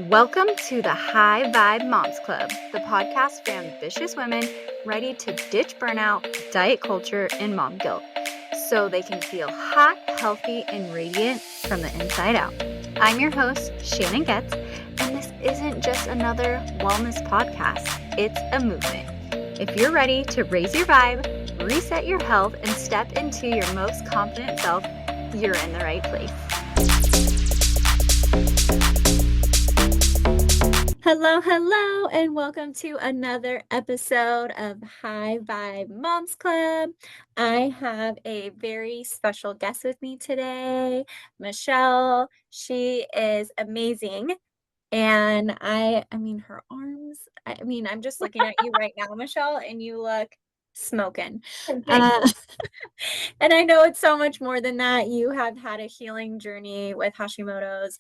Welcome to the High Vibe Moms Club, the podcast for ambitious women ready to ditch burnout, diet culture, and mom guilt so they can feel hot, healthy, and radiant from the inside out. I'm your host, Shannon, and this isn't just another wellness podcast, it's a movement. If you're ready to raise your vibe, reset your health, and step into your most confident self, you're in the right place. Hello, and welcome to another episode of High Vibe Moms Club. I have a very special guest with me today, Michele. She is amazing. And I mean, her arms, I'm just looking at you right now, Michele, and you look smoking. And I know it's so much more than that. You have had a healing journey with Hashimoto's,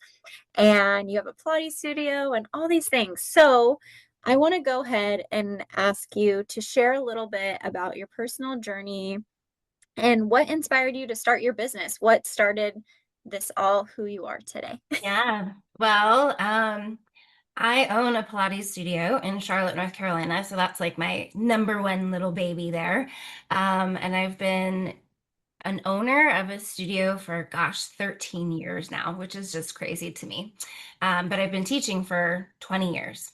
and you have a Pilates studio and all these things. So I want to go ahead and ask you to share a little bit about your personal journey and what inspired you to start your business. What started this all who you are today? Yeah. Well, I own a Pilates studio in Charlotte, North Carolina. So that's like my number one little baby there. And I've been an owner of a studio for, 13 years now, which is just crazy to me. But I've been teaching for 20 years.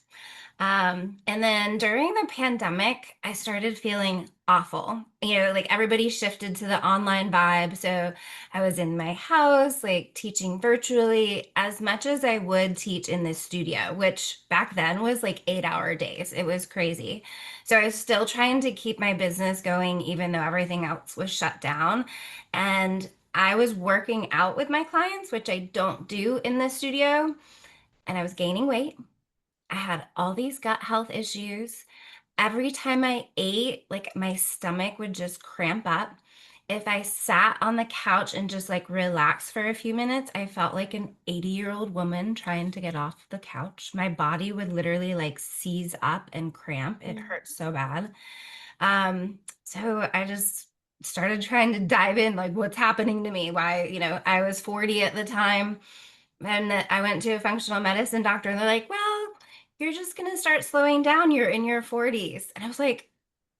And then during the pandemic, I started feeling awful. Like everybody shifted to the online vibe. So I was in my house, like teaching virtually as much as I would teach in this studio, which back then was like 8-hour days. It was crazy. So I was still trying to keep my business going, even though everything else was shut down. And I was working out with my clients, which I don't do in the studio, and I was gaining weight. I had all these gut health issues. Every time I ate, like my stomach would just cramp up. If I sat on the couch and just like relaxed for a few minutes, I felt like an 80-year-old woman trying to get off the couch. My body would literally like seize up and cramp. It hurt so bad. So I just started trying to dive in, like what's happening to me. Why, I was 40 at the time. And I went to a functional medicine doctor, and they're like, well, you're just going to start slowing down. You're in your 40s. And I was like,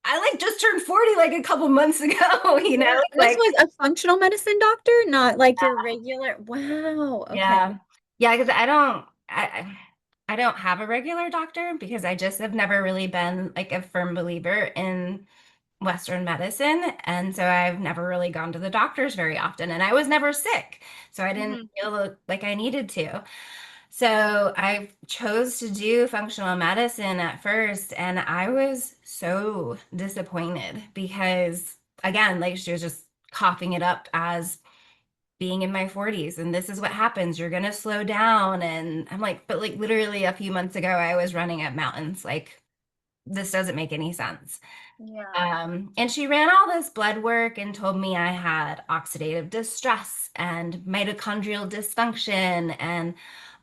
I like just turned 40 like a couple months ago, Yeah, this like, was a functional medicine doctor, not like your regular. Wow. Okay. yeah. Yeah, because I don't have a regular doctor because I just have never really been like a firm believer in Western medicine. And so I've never really gone to the doctors very often. And I was never sick. So I didn't feel like I needed to. So I chose to do functional medicine at first, and I was so disappointed because, again, like she was just coughing it up as being in my 40s, and this is what happens. You're going to slow down. And I'm like, but like literally a few months ago, I was running up mountains. Like, this doesn't make any sense. Yeah. And she ran all this blood work and told me I had oxidative distress and mitochondrial dysfunction and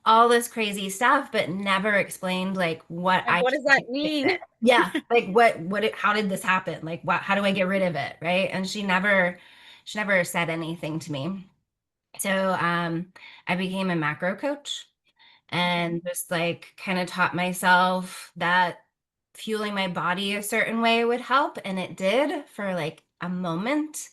all this crazy stuff, but never explained like what Like, I what should does that do with mean? it. Yeah, like how did this happen? Like how do I get rid of it? Right. And she never said anything to me. So I became a macro coach and just like kind of taught myself that fueling my body a certain way would help. And it did for like a moment,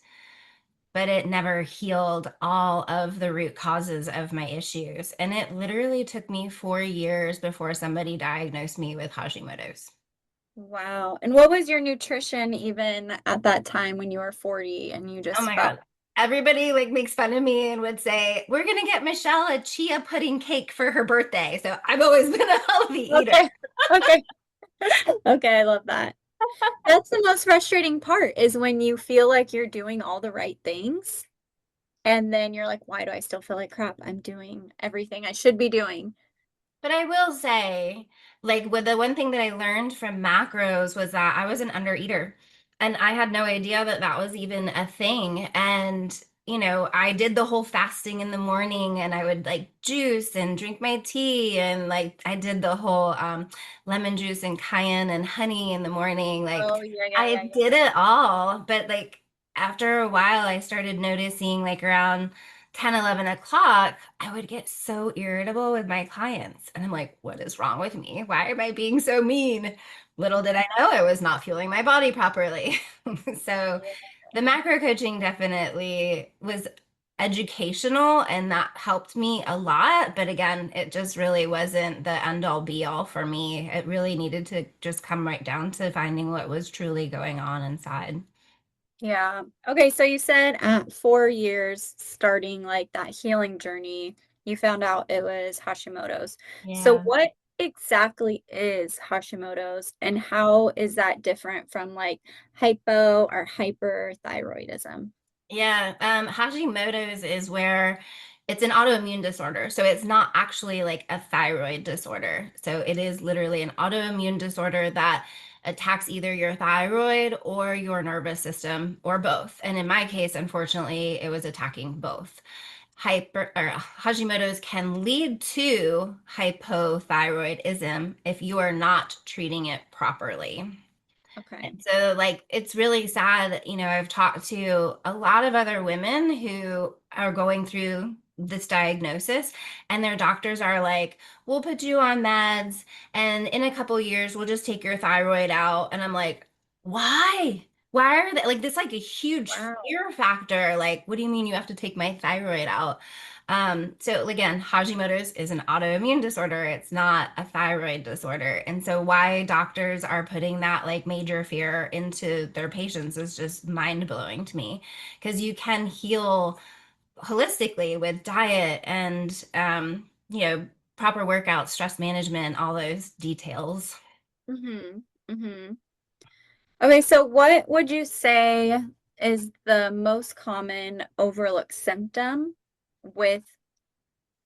but it never healed all of the root causes of my issues. And it literally took me 4 years before somebody diagnosed me with Hashimoto's. Wow. And what was your nutrition even at that time when you were 40 and you Oh just my felt? God. Everybody like makes fun of me and would say, we're going to get Michele a chia pudding cake for her birthday. So I've always been a healthy eater. Okay. Okay. Okay, I love that. That's the most frustrating part is when you feel like you're doing all the right things and then you're like, why do I still feel like crap? I'm doing everything I should be doing. But I will say, like, with the one thing that I learned from macros was that I was an undereater, and I had no idea that that was even a thing. And, I did the whole fasting in the morning, and I would like juice and drink my tea, and like I did the whole lemon juice and cayenne and honey in the morning. Like, Oh, I did it all. But like after a while, I started noticing, like around 10, 11 o'clock, I would get so irritable with my clients. And I'm like, what is wrong with me? Why am I being so mean? Little did I know I was not fueling my body properly. So the macro coaching definitely was educational and that helped me a lot. But again, it just really wasn't the end all be all for me. It really needed to just come right down to finding what was truly going on inside. Yeah. Okay, so you said at 4 years starting like that healing journey, you found out it was Hashimoto's. So Yeah. what exactly is Hashimoto's and how is that different from like hypo or hyperthyroidism? Yeah, Hashimoto's is where it's an autoimmune disorder. So it's not actually like a thyroid disorder. So it is literally an autoimmune disorder that attacks either your thyroid or your nervous system or both. And in my case, unfortunately, it was attacking both. Hashimoto's can lead to hypothyroidism if you are not treating it properly. Okay. And so, like, it's really sad. I've talked to a lot of other women who are going through this diagnosis, and their doctors are like, we'll put you on meds, and in a couple years, we'll just take your thyroid out. And I'm like, why? Why are they like this? Like a huge Wow. fear factor. Like, what do you mean you have to take my thyroid out? So again, Hashimoto's is an autoimmune disorder. It's not a thyroid disorder. And so why doctors are putting that like major fear into their patients is just mind-blowing to me. Because you can heal holistically with diet and proper workout, stress management, all those details. Mm-hmm. Mm-hmm. Okay, so what would you say is the most common overlooked symptom with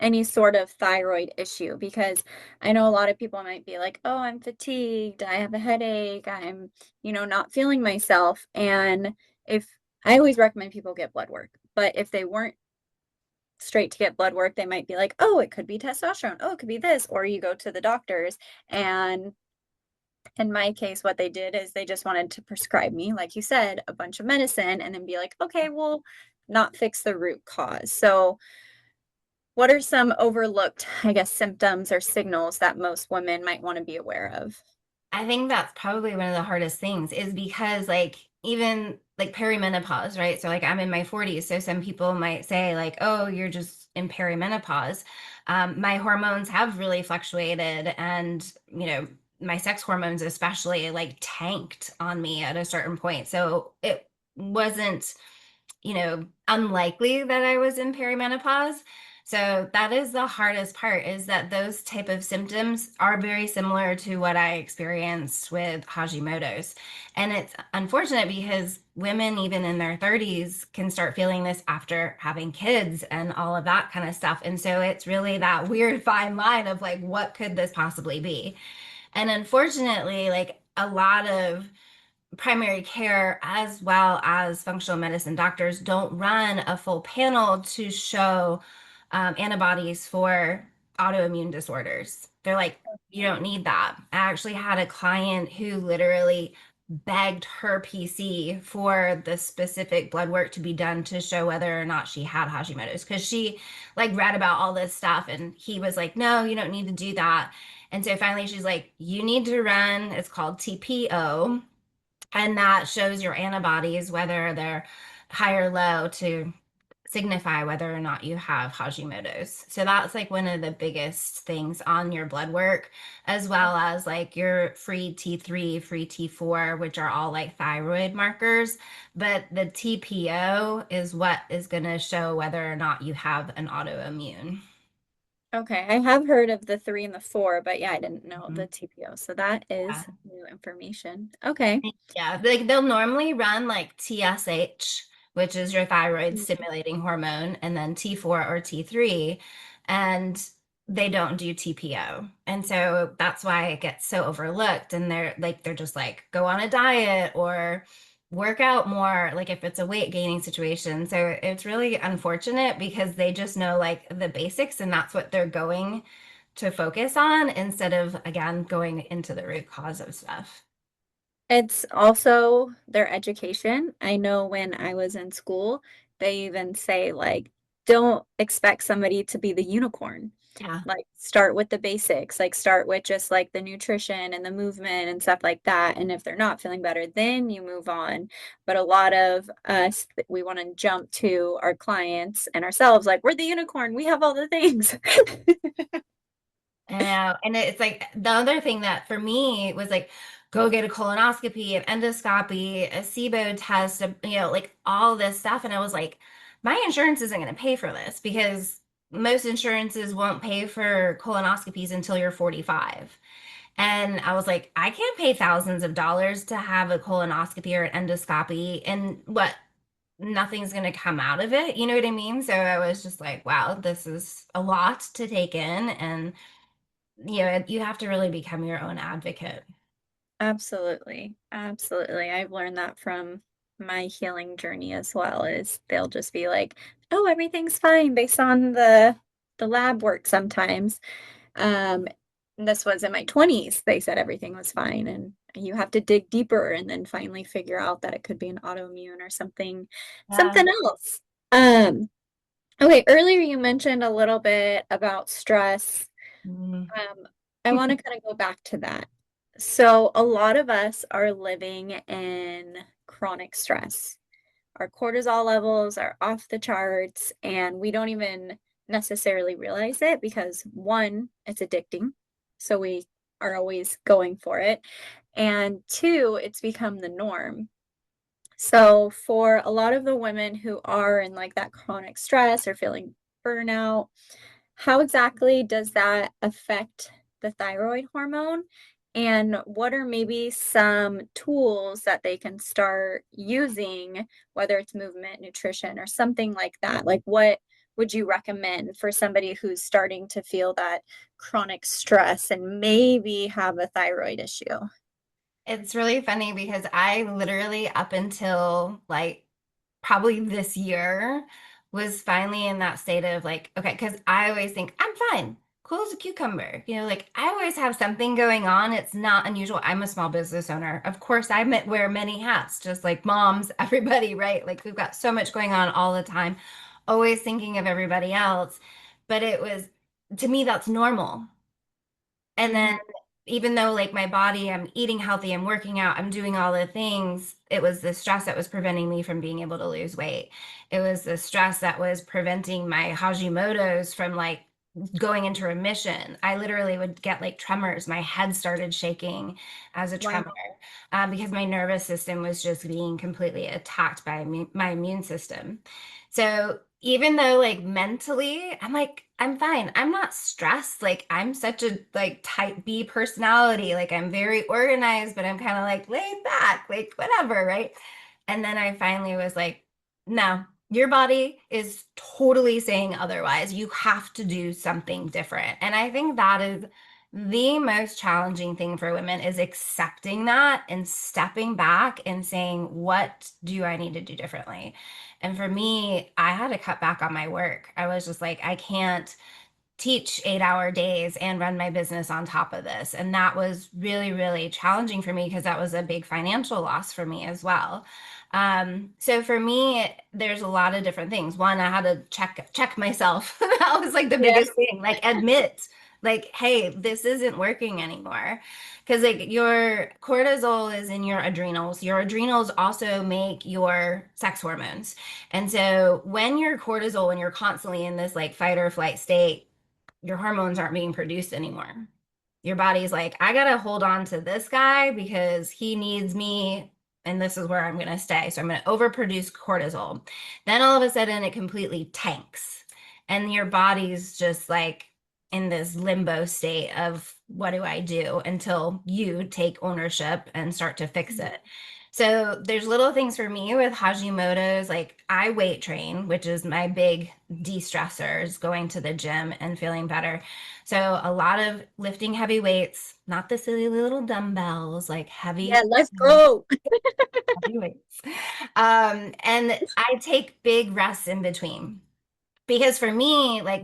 any sort of thyroid issue? Because I know a lot of people might be like, oh, I'm fatigued, I have a headache, I'm, not feeling myself. And if I always recommend people get blood work, but if they weren't straight to get blood work, they might be like, oh, it could be testosterone, oh, it could be this, or you go to the doctors. And in my case, what they did is they just wanted to prescribe me, like you said, a bunch of medicine and then be like, okay, well, not fix the root cause. So what are some overlooked, I guess, symptoms or signals that most women might want to be aware of? I think that's probably one of the hardest things is because like even like perimenopause, right? So like I'm in my 40s, so some people might say like, "Oh, you're just in perimenopause." My hormones have really fluctuated, and my sex hormones especially like tanked on me at a certain point. So it wasn't unlikely that I was in perimenopause. So that is the hardest part is that those type of symptoms are very similar to what I experienced with Hashimoto's. And it's unfortunate because women even in their 30s can start feeling this after having kids and all of that kind of stuff. And so it's really that weird fine line of like what could this possibly be? And unfortunately, like a lot of primary care as well as functional medicine doctors don't run a full panel to show antibodies for autoimmune disorders. They're like, you don't need that. I actually had a client who literally begged her PC for the specific blood work to be done to show whether or not she had Hashimoto's because she like read about all this stuff and he was like, no, you don't need to do that. And so finally she's like, you need to run, it's called TPO, and that shows your antibodies, whether they're high or low, to signify whether or not you have Hashimoto's. So that's like one of the biggest things on your blood work, as well as like your free T3, free T4, which are all like thyroid markers. But the TPO is what is going to show whether or not you have an autoimmune. Okay, I have heard of the three and the four, but yeah, I didn't know Mhm. the TPO. So that Yeah. is new information. Okay. Yeah, like they'll normally run like TSH, which is your thyroid Mhm. stimulating hormone, and then T4 or T3, and they don't do TPO. And so that's why it gets so overlooked. And they're just like, go on a diet or work out more, like if it's a weight gaining situation. So it's really unfortunate because they just know like the basics and that's what they're going to focus on instead of, again, going into the root cause of stuff. It's also their education. I know when I was in school, they even say like don't expect somebody to be the unicorn. Yeah. Like start with the basics, like start with just like the nutrition and the movement and stuff like that. And if they're not feeling better, then you move on. But a lot of us, we want to jump to our clients and ourselves, like we're the unicorn, we have all the things. I know. And it's like the other thing that for me was like, go get a colonoscopy, an endoscopy, a SIBO test, like all this stuff. And I was like, my insurance isn't going to pay for this because most insurances won't pay for colonoscopies until you're 45. And I was like, I can't pay thousands of dollars to have a colonoscopy or an endoscopy. And what? Nothing's going to come out of it. You know what I mean? So I was just like, wow, this is a lot to take in. And you have to really become your own advocate. Absolutely. Absolutely. I've learned that from my healing journey as well, is they'll just be like, "Oh, everything's fine," based on the lab work sometimes. Um, this was in my 20s. They said everything was fine, and you have to dig deeper and then finally figure out that it could be an autoimmune or Yeah. something else. Um, okay, earlier you mentioned a little bit about stress. Mm. Um, I want to kind of go back to that. So, a lot of us are living in chronic stress. Our cortisol levels are off the charts, and we don't even necessarily realize it because one, it's addicting. So, we are always going for it. And two, it's become the norm. So, for a lot of the women who are in like that chronic stress or feeling burnout, how exactly does that affect the thyroid hormone? And what are maybe some tools that they can start using, whether it's movement, nutrition, or something like that? Like, what would you recommend for somebody who's starting to feel that chronic stress and maybe have a thyroid issue? It's really funny because I literally, up until like probably this year, was finally in that state of like, okay, because I always think I'm fine, cool as a cucumber. Like I always have something going on. It's not unusual. I'm a small business owner. Of course, wear many hats, just like moms, everybody, right? Like we've got so much going on all the time, always thinking of everybody else. But it was, to me, that's normal. And then Mhm. even though like my body, I'm eating healthy, I'm working out, I'm doing all the things, it was the stress that was preventing me from being able to lose weight. It was the stress that was preventing my Hashimoto's from like going into remission. I literally would get like tremors. My head started shaking as a tremor Wow. because my nervous system was just being completely attacked by my immune system. So even though like mentally I'm like I'm fine, I'm not stressed, like I'm such a like type B personality, like I'm very organized but I'm kind of like laid back, like whatever, right? And then I finally was like, no, your body is totally saying otherwise. You have to do something different. And I think that is the most challenging thing for women, is accepting that and stepping back and saying, what do I need to do differently? And for me, I had to cut back on my work. I was just like, I can't teach 8-hour days and run my business on top of this. And that was really, really challenging for me because that was a big financial loss for me as well. So for me, there's a lot of different things. One, I had to check myself. That was like the Yeah. biggest thing. Like admit, like, hey, this isn't working anymore. Because like your cortisol is in your adrenals. Your adrenals also make your sex hormones. And so when your cortisol, when you're constantly in this like fight or flight state, your hormones aren't being produced anymore. Your body's like, I gotta hold on to this guy because he needs me, and this is where I'm gonna stay. So I'm gonna overproduce cortisol. Then all of a sudden it completely tanks. And your body's just like in this limbo state of what do I do, until you take ownership and start to fix Mhm. it. So there's little things for me with Hashimoto's, like I weight train, which is my big de-stressors, going to the gym and feeling better. So a lot of lifting heavy weights, not the silly little dumbbells, like Yeah, heavy, let's go. heavy weights. And I take big rests in between. Because for me, like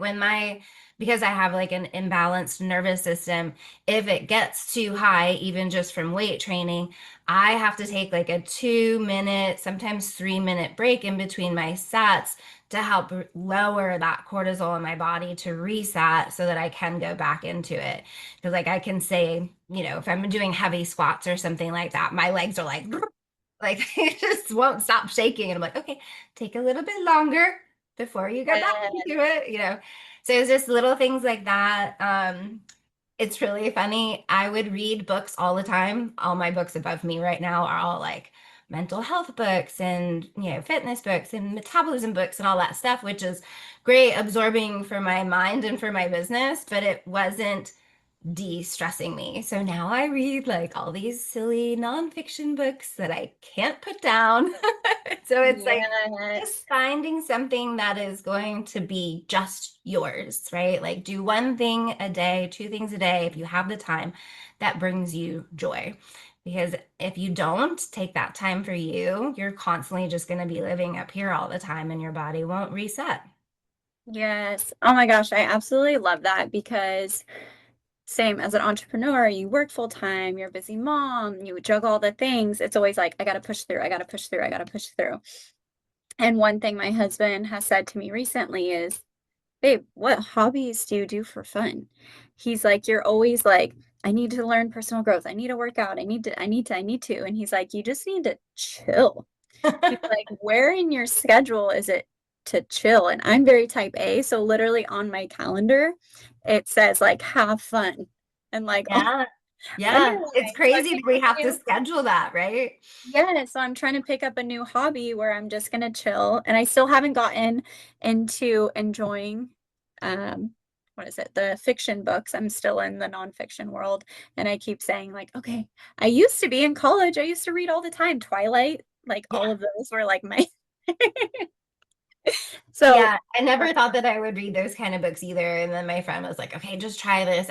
because I have like an imbalanced nervous system, if it gets too high, even just from weight training, I have to take like a 2 minute, sometimes 3 minute break in between my sets to help lower that cortisol in my body to reset so that I can go back into it. Because like I can say, if I'm doing heavy squats or something like that, my legs are like it just won't stop shaking. And I'm like, okay, take a little bit longer before you go back Yeah. into it. So it's just little things like that. It's really funny. I would read books all the time. All my books above me right now are all like mental health books and fitness books and metabolism books and all that stuff, which is great absorbing for my mind and for my business, but it wasn't de-stressing me. So now I read like all these silly nonfiction books that I can't put down. So it's like just Yes. finding something that is going to be just yours, right? Like do one thing a day, two things a day, if you have the time, that brings you joy. Because if you don't take that time for you, you're constantly just going to be living up here all the time and your body won't reset. Yes. Oh my gosh, I absolutely love that because same as an entrepreneur, you work full time, you're a busy mom, you juggle all the things. It's always like, I got to push through, I got to push through, I got to push through. And one thing my husband has said to me recently is, babe, what hobbies do you do for fun? He's like, you're always like, I need to learn personal growth. I need to work out. I need to. And he's like, you just need to chill. He's like, where in your schedule is it to chill? And I'm very type A. So literally on my calendar, it says like, have fun. And like, Yeah. Yeah. It's underlined. So I crazy that picked we up have a to new, schedule that, right? yeah, so I'm trying to pick up a new hobby where I'm just gonna chill. And I still haven't gotten into enjoying what is it, the fiction books. I'm still in the nonfiction world. And I keep saying, like, okay, I used to be in college. I used to read all the time. Twilight, like all Yeah. of those were like my so Yeah, I never thought that I would read those kind of books either. And then my friend was like, okay, just try this.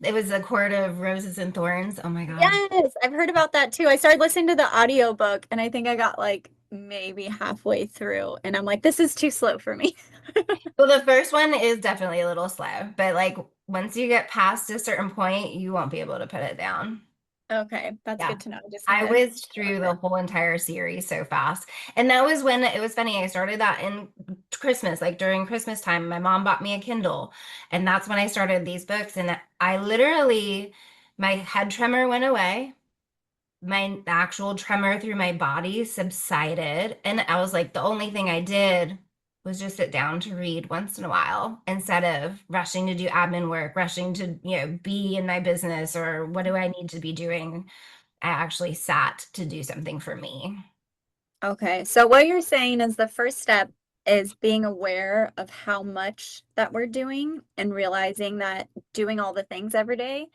It was A Court of Roses and Thorns. Oh my God. yes, I've heard about that too. I started listening to the audiobook and I think I got like maybe halfway through and I'm like, this is too slow for me. Well, the first one is definitely a little slow, but like once you get past a certain point, you won't be able to put it down. Okay, that's Yeah. good to know. I just need I to whizzed work through it. the whole entire series so fast. And that was when it was funny. I started that in Christmas, like during Christmas time. My mom bought me a Kindle, and that's when I started these books. And I literally, my head tremor went away. My actual tremor through my body subsided. And I was like, the only thing I did was just sit down to read once in a while instead of rushing to do admin work, rushing to, be in my business or what do I need to be doing. I actually sat to do something for me. Okay, so what you're saying is the first step is being aware of how much that we're doing and realizing that doing all the things every day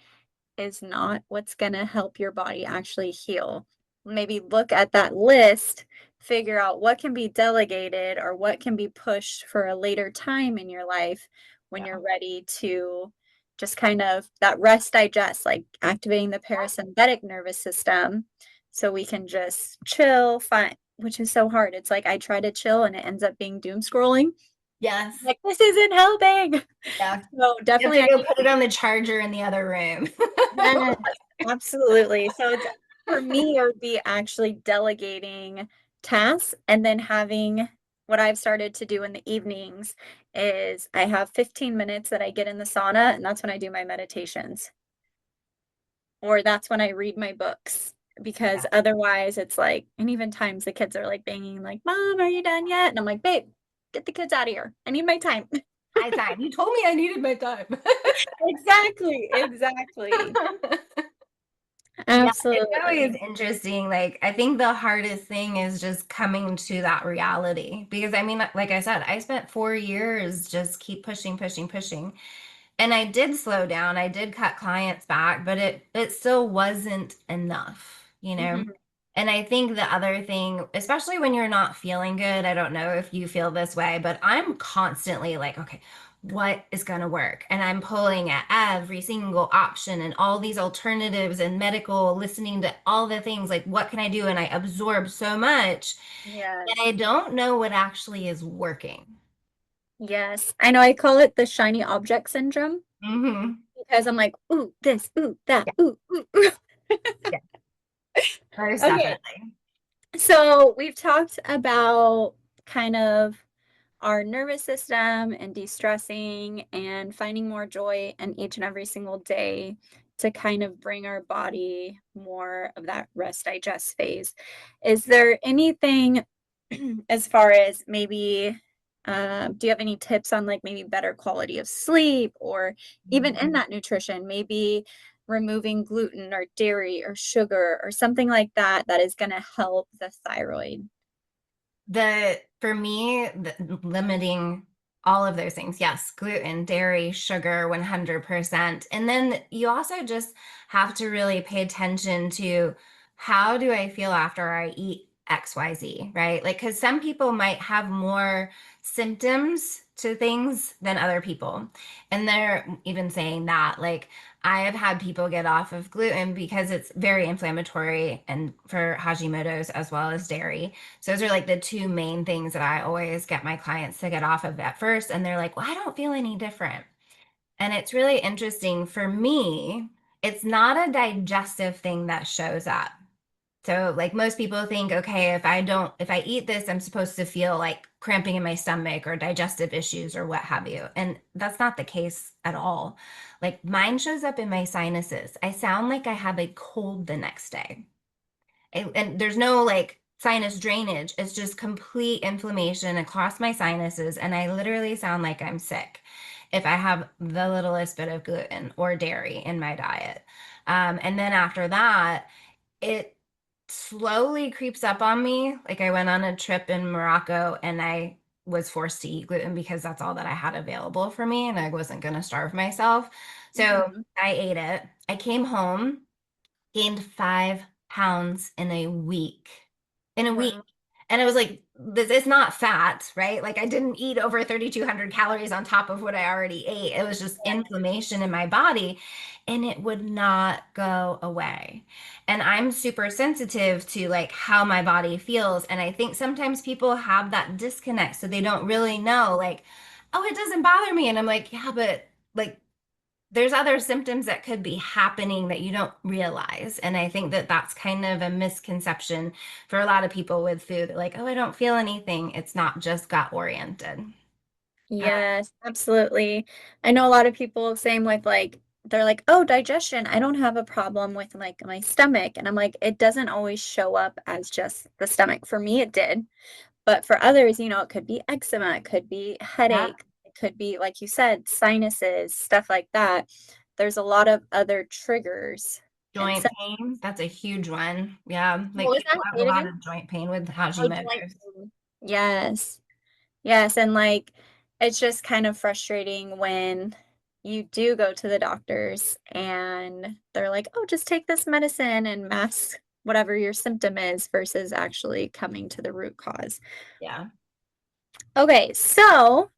is not what's going to help your body actually heal. Maybe look at that list, figure out what can be delegated or what can be pushed for a later time in your life when Yeah. you're ready to just kind of that rest digest, like activating the parasympathetic nervous system so we can just chill, fine, which is so hard. It's like I try to chill and it ends up being doom scrolling. Yes. Like this isn't helping. Yeah. So You have definitely to I go need put it on the charger in the other room. yes, absolutely. So for me, it would be actually delegating tasks and then having what I've started to do in the evenings is I have 15 minutes that I get in the sauna, and that's when I do my meditations, or that's when I read my books. Because Yeah. otherwise, it's like, and even times the kids are like banging, like, Mom, are you done yet? And I'm like, babe, get the kids out of here. I need my time. My time. You told me I needed my time. Exactly, exactly. Yeah, it's always Absolutely. interesting. Like, I think the hardest thing is just coming to that reality. Because I mean, like I said, I spent 4 years just keep pushing, pushing, pushing. And I did slow down. I did cut clients back, but it still wasn't enough. Mhm. And I think the other thing, especially when you're not feeling good, I don't know if you feel this way, but I'm constantly like, okay, what is going to work? And I'm pulling at every single option and all these alternatives and medical, listening to all the things like, what can I do? And I absorb so much that Yes. I don't know what actually is working. Yes. I know I call it the shiny object syndrome Hmm. because I'm like, ooh, this, ooh, that, Yeah, ooh, ooh, ooh. yeah, most Okay. definitely. So we've talked about kind of our nervous system and de-stressing and finding more joy in each and every single day to kind of bring our body more of that rest digest phase. Is there anything as far as maybe do you have any tips on like maybe better quality of sleep or even in that nutrition, maybe removing gluten or dairy or sugar or something like that that is going to help the thyroid? For me, limiting all of those things, yes, gluten, dairy, sugar, 100%. And then you also just have to really pay attention to how do I feel after I eat XYZ, right? Like, because some people might have more symptoms to things than other people. And they're even saying that, like, I have had people get off of gluten because it's very inflammatory and for Hashimoto's as well as dairy. So those are like the two main things that I always get my clients to get off of at first. And they're like, well, I don't feel any different. And it's really interesting for me, it's not a digestive thing that shows up. So like most people think, okay, if I eat this, I'm supposed to feel like cramping in my stomach or digestive issues or what have you. And that's not the case at all. Like mine shows up in my sinuses. I sound like I have a cold the next day. And there's no like sinus drainage. It's just complete inflammation across my sinuses. And I literally sound like I'm sick if I have the littlest bit of gluten or dairy in my diet. And then after that, it slowly creeps up on me. Like I went on a trip in Morocco and I was forced to eat gluten because that's all that I had available for me and I wasn't going to starve myself. So Mhm. I ate it. I came home, gained 5 pounds in a week. In a week. Wow. And it was like, this is not fat, right? Like I didn't eat over 3,200 calories on top of what I already ate. It was just inflammation in my body and it would not go away. And I'm super sensitive to like how my body feels. And I think sometimes people have that disconnect. So they don't really know, like, oh, it doesn't bother me. And I'm like, yeah, but like there's other symptoms that could be happening that you don't realize. And I think that that's kind of a misconception for a lot of people with food. They're like, oh, I don't feel anything. It's not just gut oriented. Yes, absolutely. I know a lot of people, same with like, they're like, oh, digestion. I don't have a problem with like my stomach. And I'm like, it doesn't always show up as just the stomach. For me, it did. But for others, it could be eczema, it could be Yeah. headache, it could be, like you said, sinuses, stuff like that. There's a lot of other triggers. And Joint so, pain, that's a huge one. Yeah. what Like was people that? have Say a it lot again. of joint pain with Oh, joint Hashimoto's. pain. Yes. Yes, and like it's just kind of frustrating when you do go to the doctors and they're like, "Oh, just take this medicine and mask whatever your symptom is," versus actually coming to the root cause. Yeah. Okay, so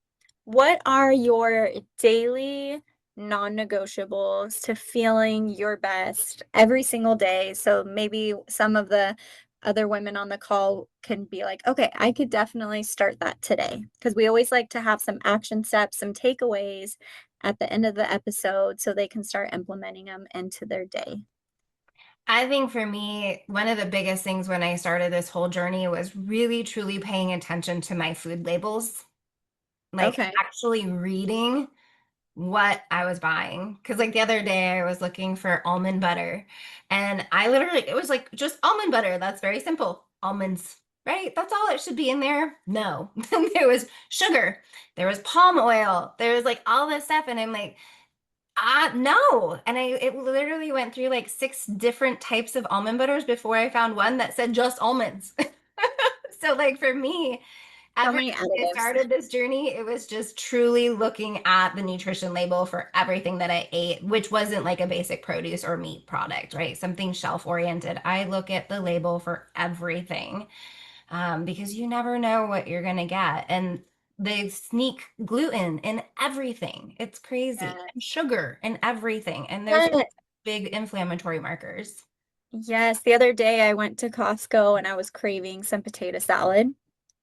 what are your daily non-negotiables to feeling your best every single day? So maybe some of the other women on the call can be like, okay, I could definitely start that today. Because we always like to have some action steps, some takeaways at the end of the episode so they can start implementing them into their day. I think for me, one of the biggest things when I started this whole journey was really truly paying attention to my food labels, like Okay. actually reading what I was buying. Because like the other day I was looking for almond butter and I literally, it was like just almond butter. That's very simple. Almonds, right? That's all it should be in there. No, there was sugar, there was palm oil, there was like all this stuff. And I'm like, no. And it literally went through like 6 different types of almond butters before I found one that said just almonds. So like for me, So ever many since I additives. started this journey, it was just truly looking at the nutrition label for everything that I ate, which wasn't like a basic produce or meat product, right? Something shelf oriented. I look at the label for everything because you never know what you're going to get. And they sneak gluten in everything. It's crazy. And Yes. sugar in everything. And those are Yes. big inflammatory markers. Yes. The other day I went to Costco and I was craving some potato salad.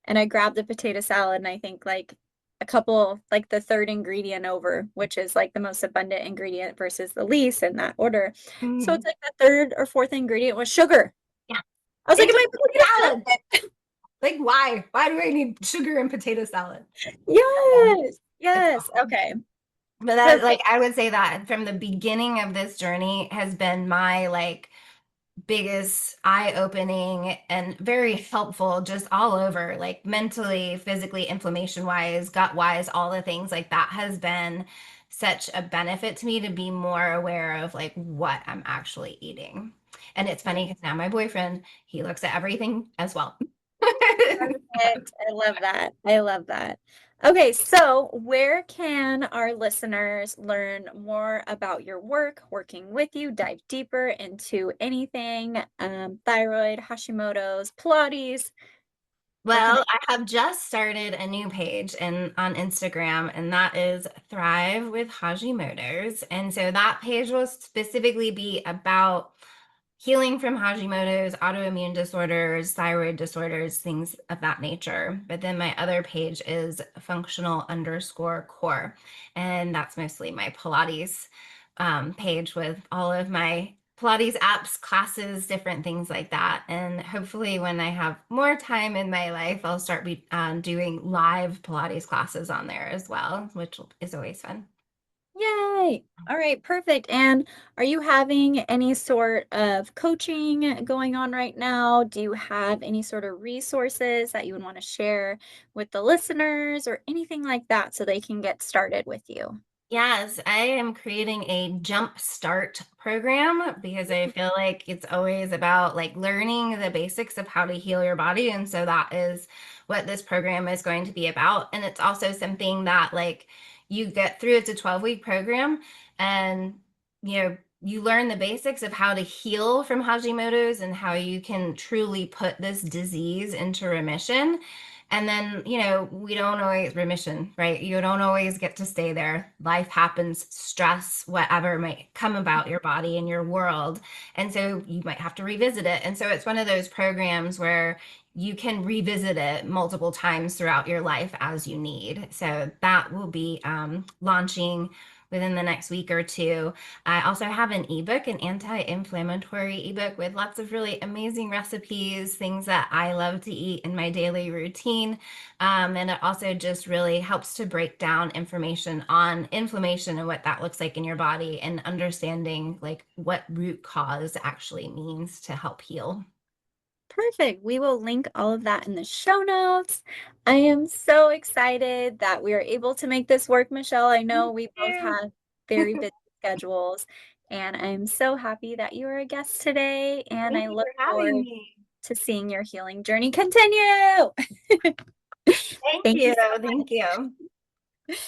And I grabbed the potato salad and I think like a couple, like the third ingredient over, which is like the most abundant ingredient versus the least in that order. So it's Mhm. like the third or fourth ingredient was sugar. Yeah. I was like, In am I potato salad. potato Like, why? Why do I need sugar in potato salad? salad? Yeah, Yes. it's Yes. awful. Okay. But that, like, Perfect. I would say that from the beginning of this journey has been my like biggest eye-opening and very helpful just all over, like mentally, physically, inflammation wise, gut wise, all the things like that has been such a benefit to me to be more aware of like what I'm actually eating. And it's funny because now my boyfriend, he looks at everything as well. Perfect. I love that. I love that. Okay, so where can our listeners learn more about your work, working with you, dive deeper into anything, thyroid, Hashimoto's, Pilates? Where can Well, I have just started a new page on Instagram, and that is Thrive with Hashimoto's. And so that page will specifically be about healing from Hashimoto's, autoimmune disorders, thyroid disorders, things of that nature. But then my other page is functional_core. And that's mostly my Pilates page with all of my Pilates apps, classes, different things like that. And hopefully, when I have more time in my life, I'll start doing live Pilates classes on there as well, which is always fun. Yay! All right, perfect. And are you having any sort of coaching going on right now? Do you have any sort of resources that you would want to share with the listeners or anything like that so they can get started with you? Yes, I am creating a jump start program because I feel like it's always about like learning the basics of how to heal your body. And so that is what this program is going to be about. And it's also something that like you get through. It's a 12-week program and you learn the basics of how to heal from Hashimoto's and how you can truly put this disease into remission. And then, we don't always remission, right? You don't always get to stay there. Life happens, stress, whatever might come about your body and your world. And so you might have to revisit it. And so it's one of those programs where you can revisit it multiple times throughout your life as you need. So that will be launching within the next week or two. I also have an ebook, an anti-inflammatory ebook with lots of really amazing recipes, things that I love to eat in my daily routine. And it also just really helps to break down information on inflammation and what that looks like in your body and understanding like what root cause actually means to help heal. Perfect. We will link all of that in the show notes. I am so excited that we are able to make this work, Michelle. I know Me we both too. have very busy schedules, and I'm so happy that you are a guest today, and Thank I you look for having forward me. to seeing your healing journey continue. Thank Thank you you. so Thank you. much.